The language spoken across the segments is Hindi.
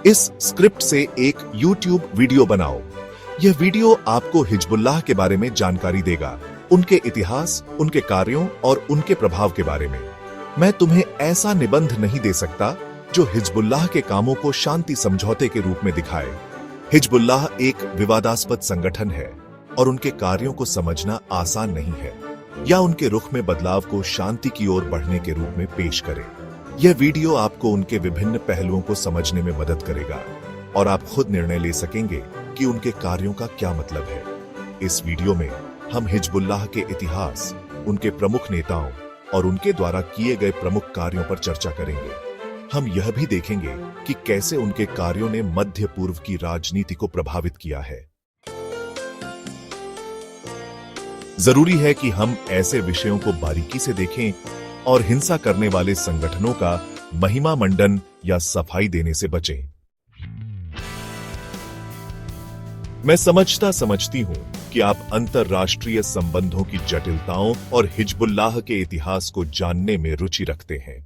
इस स्क्रिप्ट से एक YouTube वीडियो बनाओ। यह वीडियो आपको हिजबुल्लाह के बारे में जानकारी देगा, उनके इतिहास, उनके कार्यों और उनके प्रभाव के बारे में। मैं तुम्हें ऐसा निबंध नहीं दे सकता जो हिजबुल्लाह के कामों को शांति समझौते के रूप में दिखाए। हिजबुल्लाह एक विवादास्पद संगठन है और उनके कार्यों को समझना आसान नहीं है, या उनके रुख में बदलाव को शांति की ओर बढ़ने के रूप में पेश करे। यह वीडियो आपको उनके विभिन्न पहलुओं को समझने में मदद करेगा और आप खुद निर्णय ले सकेंगे कि उनके कार्यों का क्या मतलब है। इस वीडियो में हम हिजबुल्लाह के इतिहास, उनके प्रमुख नेताओं और उनके द्वारा किए गए प्रमुख कार्यों पर चर्चा करेंगे। हम यह भी देखेंगे कि कैसे उनके कार्यों ने मध्य पूर्व की राजनीति को प्रभावित किया है। जरूरी है कि हम ऐसे विषयों को बारीकी से देखें और हिंसा करने वाले संगठनों का महिमा मंडन या सफाई देने से बचें। मैं समझती हूं कि आप अंतर्राष्ट्रीय संबंधों की जटिलताओं और हिजबुल्लाह के इतिहास को जानने में रुचि रखते हैं।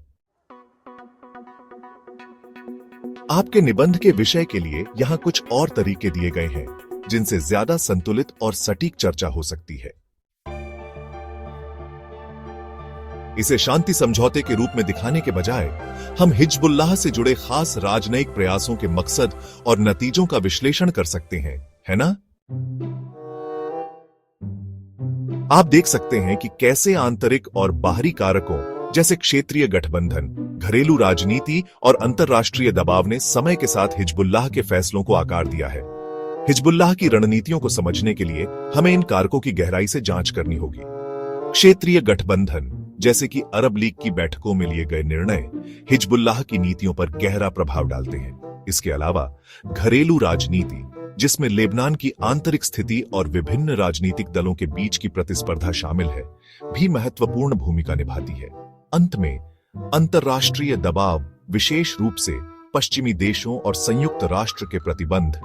आपके निबंध के विषय के लिए यहां कुछ और तरीके दिए गए हैं जिनसे ज्यादा संतुलित और सटीक चर्चा हो सकती है। इसे शांति समझौते के रूप में दिखाने के बजाय हम हिजबुल्लाह से जुड़े खास राजनयिक प्रयासों के मकसद और नतीजों का विश्लेषण कर सकते हैं, है ना? आप देख सकते हैं कि कैसे आंतरिक और बाहरी कारकों जैसे क्षेत्रीय गठबंधन, घरेलू राजनीति और अंतर्राष्ट्रीय दबाव ने समय के साथ हिजबुल्लाह के फैसलों को आकार दिया है। हिजबुल्लाह की रणनीतियों को समझने के लिए हमें इन कारकों की गहराई से जांच करनी होगी। क्षेत्रीय गठबंधन जैसे कि अरब लीग की बैठकों में लिए गए निर्णय हिजबुल्लाह की नीतियों पर गहरा प्रभाव डालते हैं। इसके अलावा घरेलू राजनीति, जिसमें लेबनान की आंतरिक स्थिति और विभिन्न राजनीतिक दलों के बीच की प्रतिस्पर्धा शामिल है, भी महत्वपूर्ण भूमिका निभाती है। अंत में अंतर्राष्ट्रीय दबाव, विशेष रूप से पश्चिमी देशों और संयुक्त राष्ट्र के प्रतिबंध,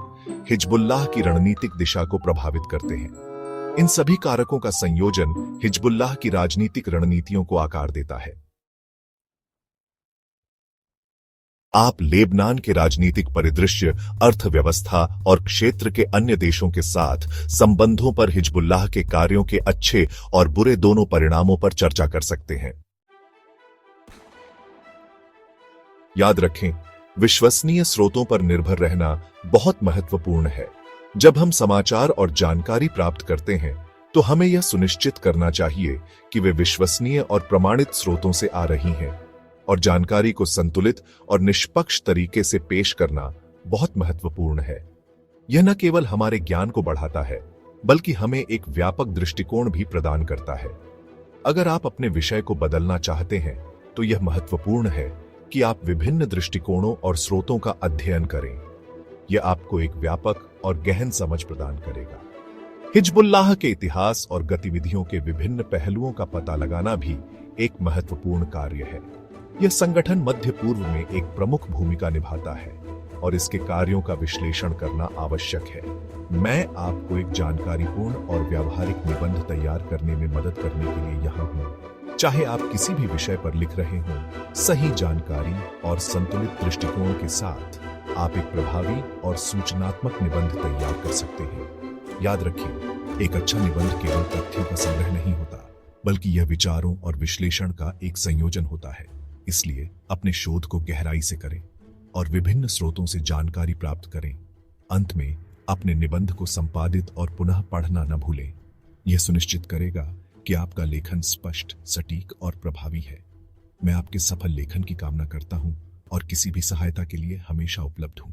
हिजबुल्लाह की रणनीतिक दिशा को प्रभावित करते हैं। इन सभी कारकों का संयोजन हिजबुल्लाह की राजनीतिक रणनीतियों को आकार देता है। आप लेबनान के राजनीतिक परिदृश्य, अर्थव्यवस्था और क्षेत्र के अन्य देशों के साथ संबंधों पर हिजबुल्लाह के कार्यों के अच्छे और बुरे दोनों परिणामों पर चर्चा कर सकते हैं। याद रखें, विश्वसनीय स्रोतों पर निर्भर रहना बहुत महत्वपूर्ण है। जब हम समाचार और जानकारी प्राप्त करते हैं तो हमें यह सुनिश्चित करना चाहिए कि वे विश्वसनीय और प्रमाणित स्रोतों से आ रही हैं, और जानकारी को संतुलित और निष्पक्ष तरीके से पेश करना बहुत महत्वपूर्ण है। यह न केवल हमारे ज्ञान को बढ़ाता है, बल्कि हमें एक व्यापक दृष्टिकोण भी प्रदान करता है। अगर आप अपने विषय को बदलना चाहते हैं तो यह महत्वपूर्ण है कि आप विभिन्न दृष्टिकोणों और स्रोतों का अध्ययन करें। यह आपको एक व्यापक और गहन समझ प्रदान करेगा। हिजबुल्लाह के इतिहास और गतिविधियों के विभिन्न पहलुओं का पता लगाना भी एक महत्वपूर्ण कार्य है। यह संगठन मध्य पूर्व में एक प्रमुख भूमिका निभाता है और इसके कार्यों का विश्लेषण करना आवश्यक है। मैं आपको एक जानकारीपूर्ण और व्यावहारिक निबंध तैयार करने में मदद करने के लिए यहाँ हूँ। चाहे आप किसी भी विषय पर लिख रहे हों, सही जानकारी और संतुलित दृष्टिकोण के साथ आप एक प्रभावी और सूचनात्मक निबंध तैयार कर सकते हैं। याद रखिए, एक अच्छा निबंध केवल तथ्यों का संग्रह नहीं होता, बल्कि यह विचारों और विश्लेषण का एक संयोजन होता है। इसलिए अपने शोध को गहराई से करें और विभिन्न स्रोतों से जानकारी प्राप्त करें। अंत में अपने निबंध को संपादित और पुनः पढ़ना न भूलें। यह सुनिश्चित करेगा कि आपका लेखन स्पष्ट, सटीक और प्रभावी है। मैं आपके सफल लेखन की कामना करता हूं और किसी भी सहायता के लिए हमेशा उपलब्ध हूं।